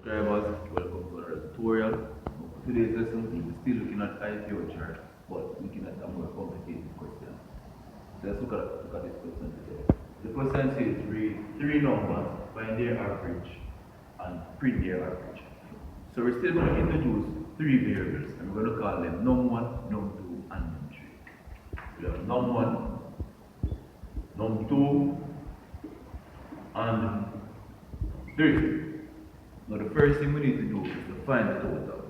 Subscribers, welcome to another tutorial. For today's lesson, we're still looking at IPO chart, but looking at a more complicated question. So let's look at this question today. The question says read three numbers, find their average, and print their average. So we're still going to introduce three variables, and we're going to call them num1, num2, and num3. We have num1, num2, and 3. Now the first thing we need to do is to find the total.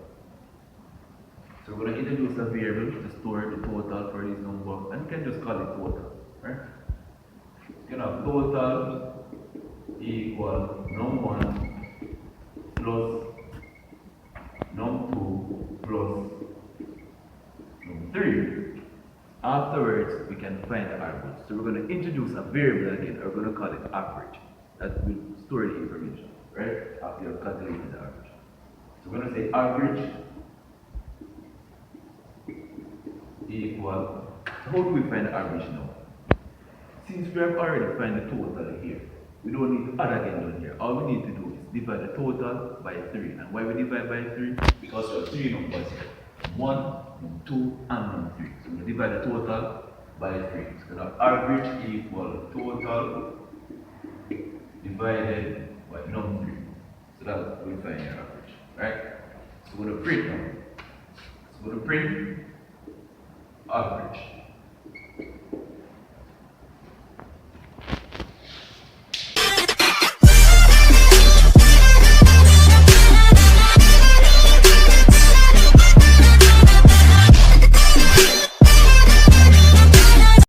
So we're going to introduce a variable to store the total for this number, and you can just call it total, right? You can have total equal num1 plus num2 plus num3. Afterwards, we can find the average. So we're going to introduce a variable again, and we're going to call it average. That will store the information, right? After you have calculated the average. So we're going to say average equal. How do we find the average now? Since we have already found the total here, we don't need to add again down here. All we need to do is divide the total by 3. And why we divide by 3? Because we have 3 numbers here. 1, num2, and num3. So we divide the total by 3. So now average equal total divided by num3. So that's what we find your average, right? So we're going to print now. So we're going to print average.